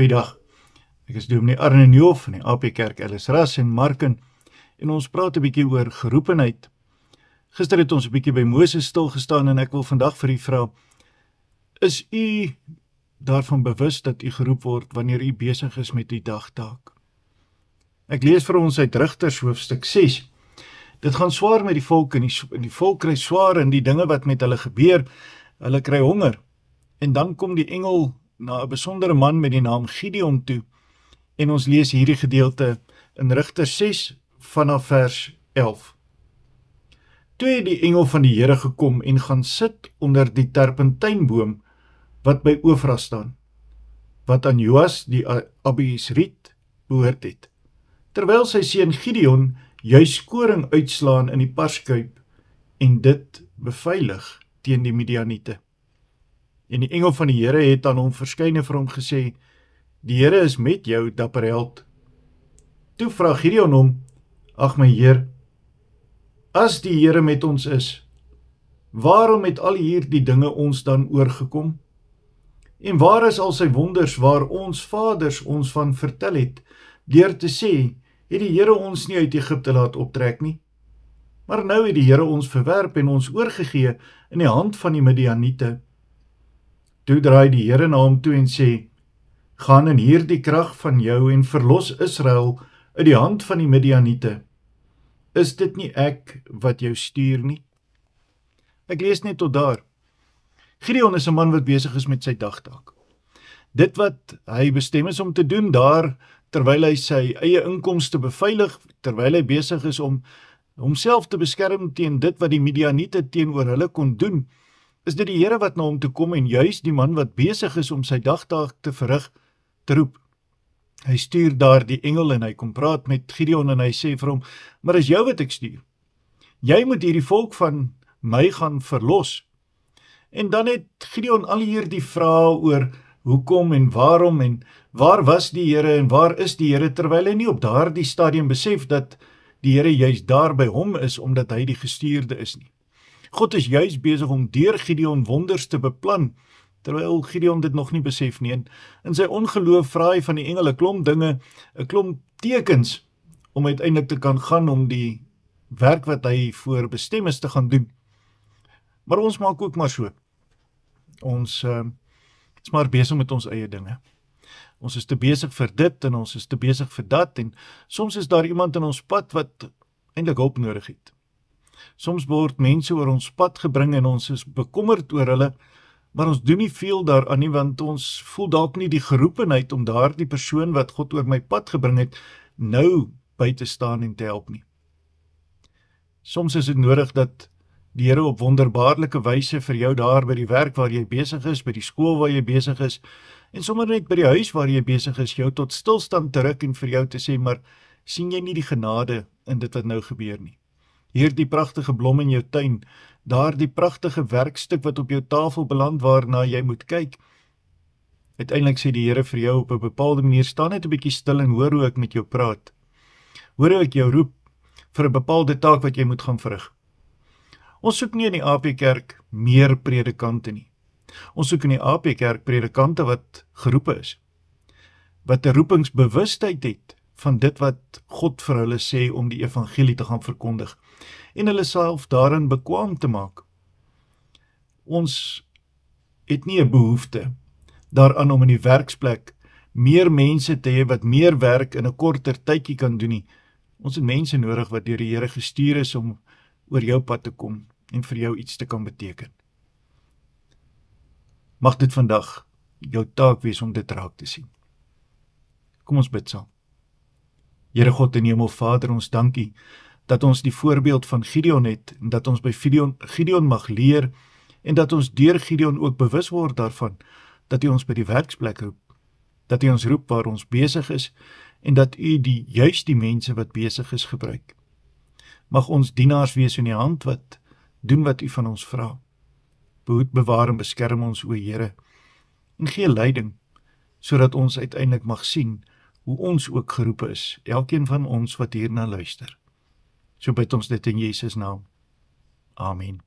Goeiedag, ek is Dominee Arne Nieuwhof van die AP Kerk Ellisras in Marken en ons praat 'n bietjie oor geroepenheid. Gister het ons 'n bietjie by Moses stilgestaan en ek wil vandag vir u vra, is u daarvan bewus dat u geroep word wanneer u besig is met die dagtaak? Ek lees vir ons uit Rigters hoofstuk 6. Dit gaan swaar met die volk en die volk kry swaar in die dinge wat met hulle gebeur, hulle kry honger. En dan kom die engel na 'n besondere man met die naam Gideon toe, en ons lees hierdie gedeelte in Rigters 6 vanaf vers 11. Toe het die engel van die Here gekom en gaan sit onder die terpentynboom wat by Ofra staan, wat aan Joas die Abiesriet behoort het, terwyl sy seun Gideon juis koring uitslaan in die parskuip en dit beveilig teen die Midianiete. En die engel van die Here het aan hom verskyne vir hom gesê, die Here is met jou, dapper held. Toe vra Gideon hom, ag my Heer, as die Here met ons is, waarom het al hierdie dinge ons dan oorgekom? En waar is al sy wonders waar ons vaders ons van vertel het, deur te sê, het die Here ons nie uit Egipte laat optrek nie? Maar nou het die Here ons verwerp en ons oorgegee in die hand van die Midianiete. Toe draai die Here na hom toe en sê, gaan in hierdie krag van jou en verlos Israel uit die hand van die Midianiete. Is dit nie ek wat jou stuur nie? Ek lees net tot daar. Gideon is 'n man wat besig is met sy dagtaak. Dit wat hy bestem is om te doen daar, terwyl hy sy eie inkomste beveilig, terwyl hy besig is om homself te beskerm teen dit wat die Midianiete teenoor hulle kon doen, is dit die Here wat na hom toe kom en juis die man wat besig is om sy dagtaak te verrig, te roep. Hy stuur daar die engel en hy kom praat met Gideon en hy sê vir hom, maar is jou wat ek stuur. Jy moet hierdie volk van my gaan verlos. En dan het Gideon al hierdie vrae oor hoekom en waarom en waar was die Here en waar is die Here, terwyl hy nie op daardie stadium besef dat die Here juist daar by hom is omdat hy die gestuurde is nie. God is juist besig om deur Gideon wonders te beplan, terwyl Gideon dit nog nie besef nie. En in sy ongeloof vra hy van die engel 'n klomp dinge, 'n klomp tekens, om uiteindelik te kan gaan om die werk wat hy voor bestem is te gaan doen. Maar ons maak ook maar so. Ons is maar besig met ons eie dinge. Ons is te besig vir dit en ons is te besig vir dat en soms is daar iemand in ons pad wat eintlik hulp nodig het. Soms word mense oor ons pad gebring en ons is bekommerd oor hulle, maar ons doen nie veel daaraan nie, want ons voel dalk nie die geroepenheid om daardie persoon wat God oor my pad gebring het, nou by te staan en te help nie. Soms is dit nodig dat die Here op wonderbaarlike wyse vir jou daar by die werk waar jy besig is, by die skool waar jy besig is, en sommer net by die huis waar jy besig is, jou tot stilstand te ruk en vir jou te sê, maar sien jy nie die genade in dit wat nou gebeur nie? Hierdie pragtige blom in jou tuin, daar die pragtige werkstuk wat op jou tafel beland waarna jy moet kyk. Uiteindelik sê die Here vir jou op 'n bepaalde manier, staan net 'n bietjie stil en hoor hoe ek met jou praat. Hoor hoe ek jou roep vir 'n bepaalde taak wat jy moet gaan verrig. Ons soek nie in die AP Kerk meer predikante nie. Ons soek in die AP Kerk predikante wat geroepe is, wat 'n roepingsbewustheid het van dit wat God vir hulle sê om die evangelie te gaan verkondig, en hulle self daarin bekwaam te maak. Ons het nie 'n behoefte daaraan om in die werksplek meer mense te hê wat meer werk in 'n korter tydjie kan doen nie. Ons het mense nodig wat deur die Here gestuur is om oor jou pad te kom en vir jou iets te kan beteken. Mag dit vandag jou taak wees om dit raak te sien. Kom ons bid saam. Here God en Hemelvader, ons dankie dat ons die voorbeeld van Gideon het, en dat ons by Gideon mag leer, en dat ons deur Gideon ook bewus word daarvan, dat U ons by die werksplek roep, dat U ons roep waar ons besig is, en dat U juist die mense wat besig is gebruik. Mag ons dienaars wees in U hand wat doen wat U van ons vra. Behoed, bewaar en beskerm ons, o Here, en gee leiding, sodat ons uiteindelik mag sien hoe ons ook geroepe is, elkeen van ons wat hierna luister. So bid ons dit in Jesus naam. Amen.